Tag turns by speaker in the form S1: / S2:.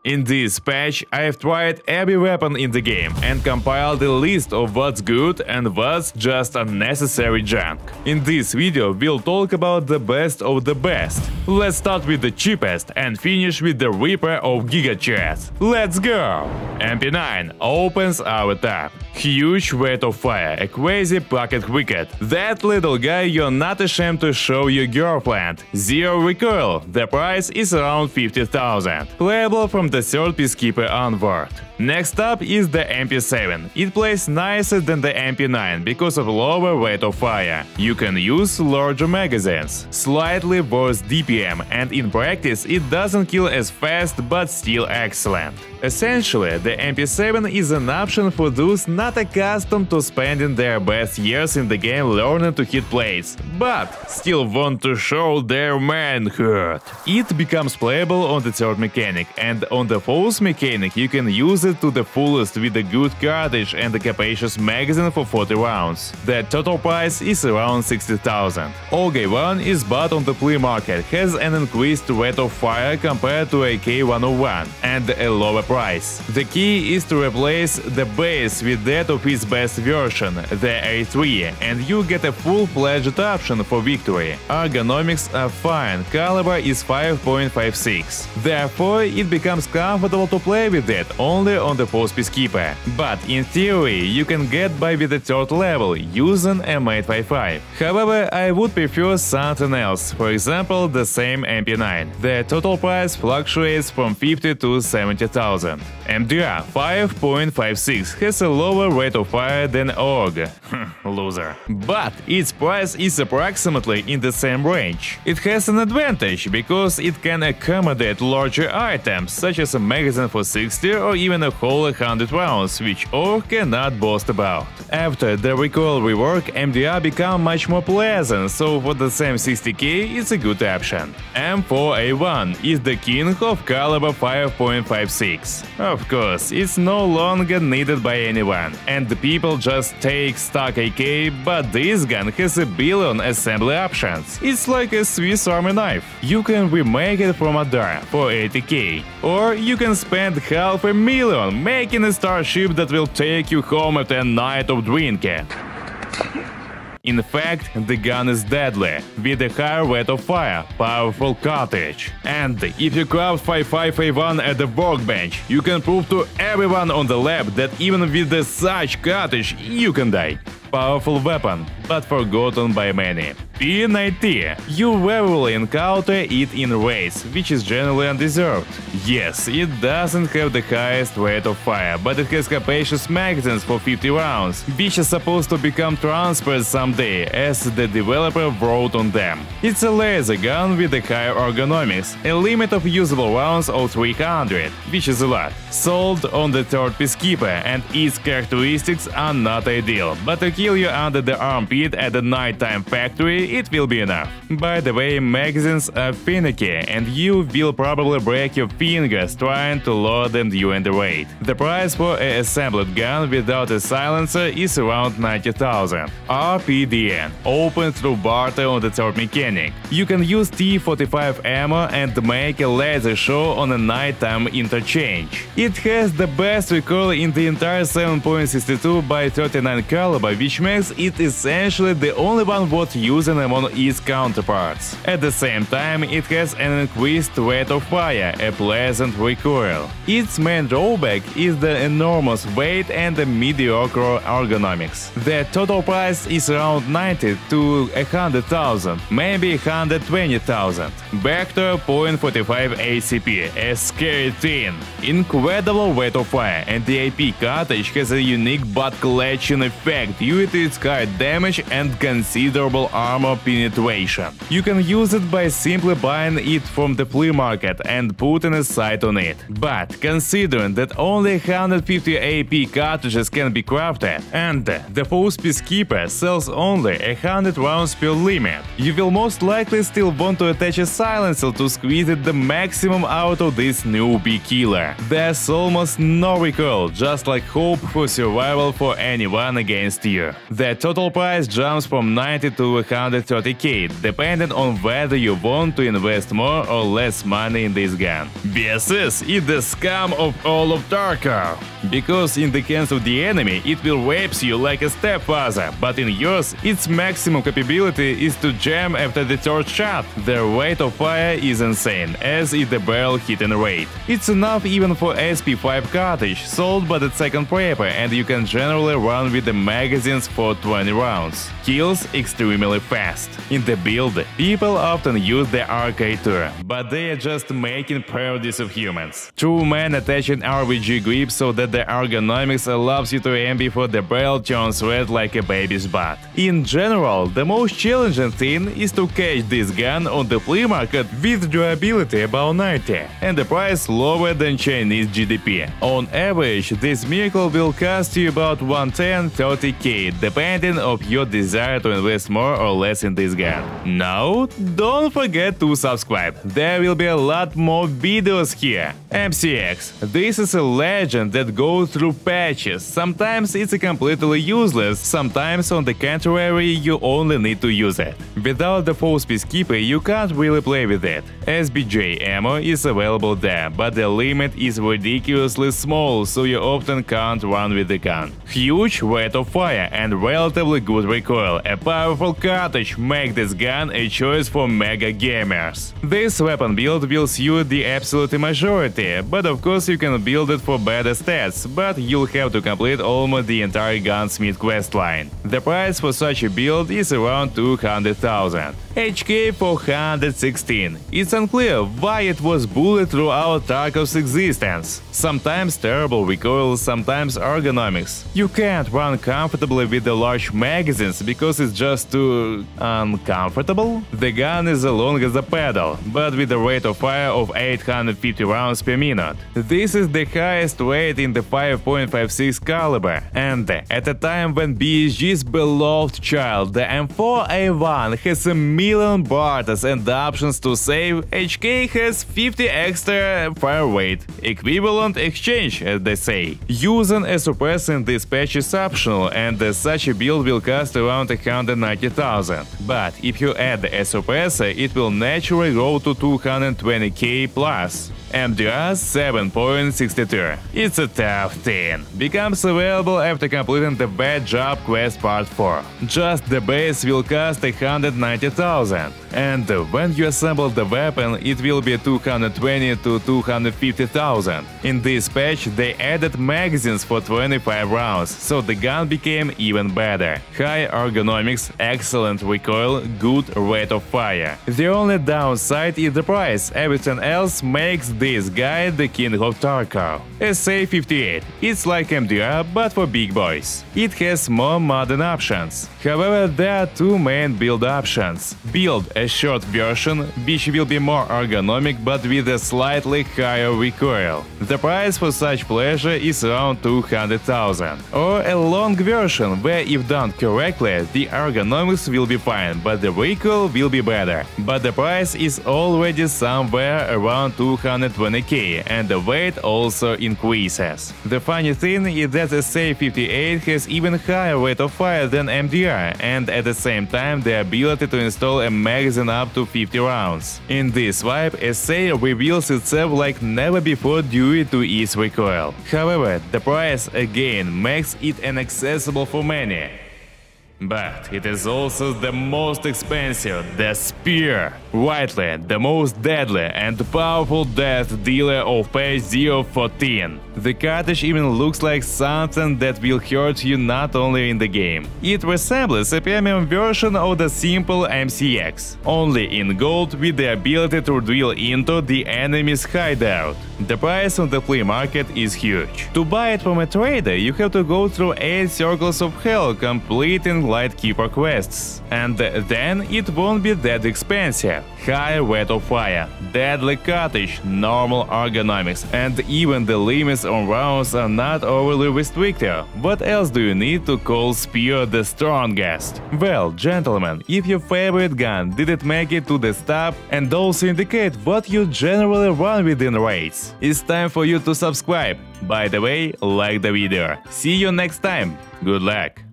S1: In this patch, I've tried every weapon in the game and compiled a list of what's good and what's just unnecessary junk. In this video, we'll talk about the best of the best. Let's start with the cheapest and finish with the Reaper of Giga Chests. Let's go! MP9 opens our tab. Huge rate of fire, a crazy pocket wicket. That little guy you're not ashamed to show your girlfriend. Zero recoil, the price is around 50,000. Playable from the third Peacekeeper onward. Next up is the MP7. It plays nicer than the MP9 because of lower rate of fire. You can use larger magazines, slightly worse DPM, and in practice it doesn't kill as fast but still excellent. Essentially, the MP7 is an option for those not accustomed to spending their best years in the game learning to hit plays, but still want to show their manhood. It becomes playable on the third mechanic, and on the fourth mechanic you can use it to the fullest with a good cartridge and a capacious magazine for 40 rounds. The total price is around 60,000. OG1 is bought on the flea market, has an increased rate of fire compared to AK-101 and a lower price. The key is to replace the base with that of its best version, the A3, and you get a full-fledged option for victory. Ergonomics are fine, caliber is 5.56. Therefore, it becomes comfortable to play with it only on the fourth Peacekeeper. But in theory, you can get by with the third level using M855. However, I would prefer something else, for example, the same MP9. The total price fluctuates from 50 to 70,000. MDR 5.56 has a lower rate of fire than OG. Loser. But its price is approximately in the same range. It has an advantage because it can accommodate larger items, such as a magazine for 60 or even a whole 100 rounds, which OG cannot boast about. After the recoil rework, MDR become much more pleasant, so for the same 60k it's a good option. M4A1 is the king of caliber 5.56. Of course, it's no longer needed by anyone, and the people just take stock AK, but this gun has a billion assembly options. It's like a Swiss Army knife. You can remake it from Adar for 80k, or you can spend $500,000 making a starship that will take you home after a night of drinking. In fact, the gun is deadly, with a high rate of fire, powerful cartridge. And if you craft 55A1 at the workbench, you can prove to everyone on the lab that even with such cartridge you can die. Powerful weapon, but forgotten by many. P90. You rarely encounter it in raids, which is generally undeserved. Yes, it doesn't have the highest rate of fire, but it has capacious magazines for 50 rounds, which is supposed to become transparent someday, as the developer wrote on them. It's a laser gun with a high ergonomics, a limit of usable rounds of 300, which is a lot. Sold on the third Peacekeeper, and its characteristics are not ideal, but to kill you under the armpit at the nighttime factory, it will be enough. By the way, magazines are finicky, and you will probably break your fingers trying to load them during the raid. The price for an assembled gun without a silencer is around 90,000. RPDN, open through barter on the third mechanic. You can use T45 ammo and make a laser show on a nighttime interchange. It has the best recoil in the entire 7.62 by 39 caliber, which makes it essentially the only one worth using among its counterparts. At the same time, it has an increased rate of fire, a pleasant recoil. Its main drawback is the enormous weight and the mediocre ergonomics. The total price is around 90 to 100,000, maybe 120,000. Vector .45 ACP, a scary thing. Incredible rate of fire, and the AP cartridge has a unique butt clutching effect due to its high damage and considerable armor penetration. You can use it by simply buying it from the flea market and putting a sight on it. But considering that only 150 AP cartridges can be crafted, and the fourth Peacekeeper sells only 100 rounds per limit, you will most likely still want to attach a silencer to squeeze it the maximum out of this newbie killer. There's almost no recoil, just like hope for survival for anyone against you. The total price jumps from 90 to 230k, depending on whether you want to invest more or less money in this gun. BSS is the scum of all of Tarkov, because in the hands of the enemy it will rape you like a stepfather, but in yours its maximum capability is to jam after the third shot. The rate of fire is insane, as is the barrel hitting rate. It's enough even for SP5 cartridge sold by the second prepper, and you can generally run with the magazines for 20 rounds. Kills extremely fast. In the build, people often use the RK2, but they are just making parodies of humans. Two men attaching RBG grip so that the ergonomics allows you to aim before the barrel turns red like a baby's butt. In general, the most challenging thing is to catch this gun on the flea market with durability about 90 and the price lower than Chinese GDP. On average, this miracle will cost you about 110–30k, depending on your desire to invest more or less in this gun. Now, don't forget to subscribe, there will be a lot more videos here. MCX. This is a legend that goes through patches. Sometimes it's completely useless, sometimes on the contrary you only need to use it. Without the full peacekeeper you can't really play with it. SBJ ammo is available there, but the limit is ridiculously small, so you often can't run with the gun. Huge rate of fire and relatively good recoil, a powerful cartridge make this gun a choice for mega gamers. This weapon build will suit the absolute majority, but of course you can build it for better stats, but you'll have to complete almost the entire gunsmith questline. The price for such a build is around 200,000. HK 416. It's unclear why it was bullied throughout Tarkov's existence. Sometimes terrible recoil, sometimes ergonomics. You can't run comfortably with the large magazines because it's just too uncomfortable. The gun is as long as a pedal, but with a rate of fire of 850 rounds per minute. This is the highest rate in the 5.56 caliber, and at a time when BSG's beloved child, the M4A1, has a million barters and options to save, HK has 50 extra fire rate, equivalent exchange as they say. Using a suppressor in this patch is optional, and such a build will cost around 190,000. But if you add a suppressor, it will naturally grow to 220k plus. MDR 7.62. It's a tough thing. Becomes available after completing the Bad Job Quest Part 4. Just the base will cost 190,000. And when you assemble the weapon, it will be 220 to 250,000. In this patch, they added magazines for 25 rounds, so the gun became even better. High ergonomics, excellent recoil, good rate of fire. The only downside is the price. Everything else makes this guy the king of Tarkov. SA-58. It's like MDR, but for big boys. It has more modern options. However, there are two main build options. Build a short version, which will be more ergonomic but with a slightly higher recoil. The price for such pleasure is around 200,000. Or a long version, where if done correctly, the ergonomics will be fine, but the recoil will be better. But the price is already somewhere around 220k, and the weight also increases. The funny thing is that SA-58 has even higher rate of fire than MDR, and at the same time the ability to install a magazine up to 50 rounds. In this vibe, SA reveals itself like never before due to its recoil. However, the price again makes it inaccessible for many. But it is also the most expensive, the Spear. Rightly, the most deadly and powerful death dealer of patch 014. The cartridge even looks like something that will hurt you not only in the game. It resembles a premium version of the simple MCX, only in gold with the ability to drill into the enemy's hideout. The price on the flea market is huge. To buy it from a trader, you have to go through 8 circles of hell completing Lightkeeper quests. And then it won't be that expensive. High rate of fire, deadly cartridge, normal ergonomics, and even the limits on rounds are not overly restrictive. What else do you need to call Spear the strongest? Well, gentlemen, if your favorite gun didn't make it to the top, and also indicate what you generally run within raids, it's time for you to subscribe. By the way, like the video. See you next time. Good luck!